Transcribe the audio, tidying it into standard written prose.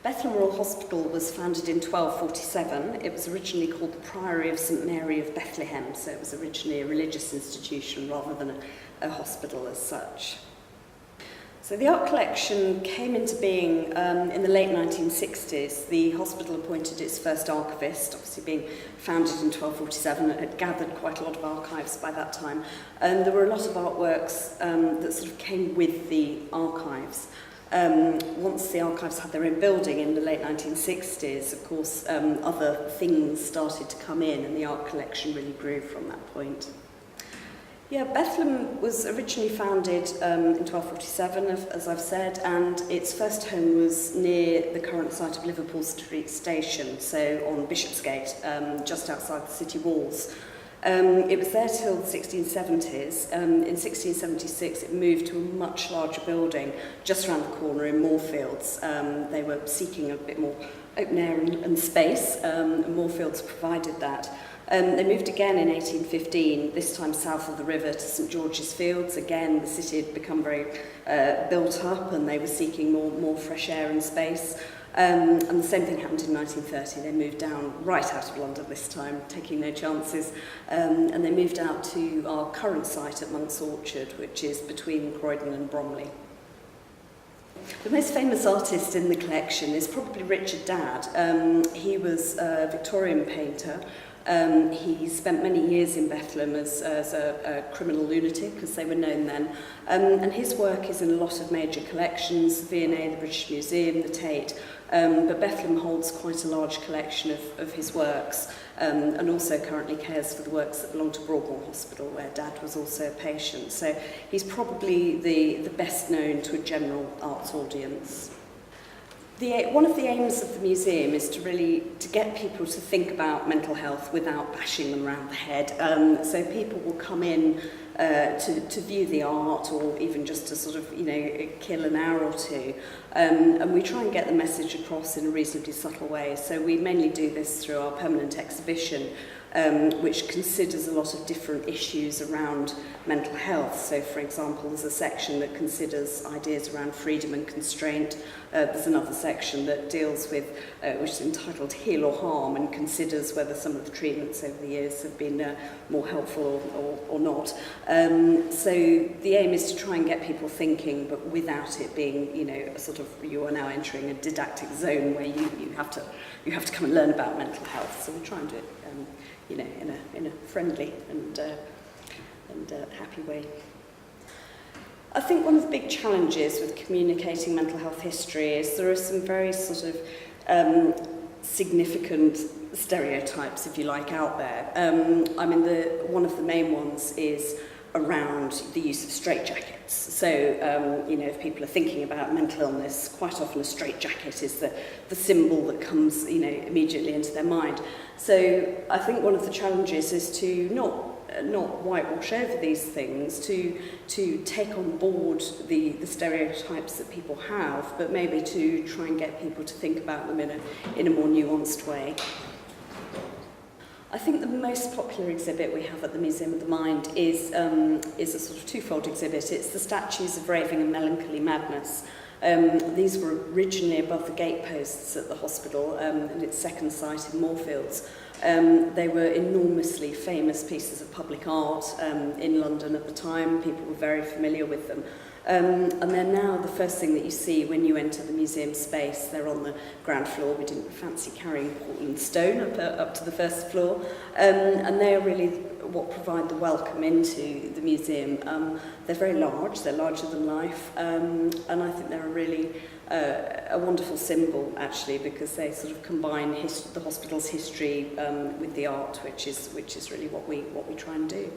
Bethlem Royal Hospital was founded in 1247. It was originally called the Priory of St Mary of Bethlehem, so it was originally a religious institution rather than a hospital as such. So the art collection came into being in the late 1960s. The hospital appointed its first archivist, obviously being founded in 1247. It had gathered quite a lot of archives by that time. And there were a lot of artworks that sort of came with the archives. Once the archives had their own building in the late 1960s, of course, other things started to come in, and the art collection really grew from that point. Yeah, Bethlem was originally founded in 1247, as I've said, and its first home was near the current site of Liverpool Street Station, so on Bishopsgate, just outside the city walls. It was there till the 1670s. In 1676 it moved to a much larger building just around the corner in Moorfields. They were seeking a bit more open air and space, and Moorfields provided that. They moved again in 1815, this time south of the river to St George's Fields. Again, the city had become very built up and they were seeking more fresh air and space. And the same thing happened in 1930. They moved down right out of London this time, taking no chances. And they moved out to our current site at Monk's Orchard, which is between Croydon and Bromley. The most famous artist in the collection is probably Richard Dadd. He was a Victorian painter. He spent many years in Bethlem as a criminal lunatic, as they were known then. And his work is in a lot of major collections, the V&A, the British Museum, the Tate. But Bethlem holds quite a large collection of his works, and also currently cares for the works that belong to Broadmoor Hospital, where Dad was also a patient. So he's probably the best known to a general arts audience. One of the aims of the museum is to get people to think about mental health without bashing them around the head. So people will come in to view the art, or even just to sort of, kill an hour or two. And we try and get the message across in a reasonably subtle way. So we mainly do this through our permanent exhibition, which considers a lot of different issues around mental health. So, for example, there's a section that considers ideas around freedom and constraint. There's another section that deals with, which is entitled Heal or Harm, and considers whether some of the treatments over the years have been more helpful or not. So the aim is to try and get people thinking, but without it being, a sort of, you are now entering a didactic zone where you have to come and learn about mental health. So we try and do it, in a friendly and happy way. I think one of the big challenges with communicating mental health history is there are some very sort of significant stereotypes, if you like, out there. One of the main ones is around the use of straitjackets. So, if people are thinking about mental illness, quite often a straitjacket is the symbol that comes, immediately into their mind. So I think one of the challenges is to not whitewash over these things, to take on board the stereotypes that people have, but maybe to try and get people to think about them in a more nuanced way. I think the most popular exhibit we have at the Museum of the Mind is a sort of twofold exhibit. It's the statues of Raving and Melancholy Madness. These were originally above the gateposts at the hospital, and its second site in Moorfields. They were enormously famous pieces of public art in London at the time. People were very familiar with them. And they're now the first thing that you see when you enter the museum space. They're on the ground floor. We didn't fancy carrying Portland stone up to the first floor. And they're really what provide the welcome into the museum. They're very large. They're larger than life. And I think they're a wonderful symbol, actually, because they sort of combine the hospital's history with the art, which is really what we try and do.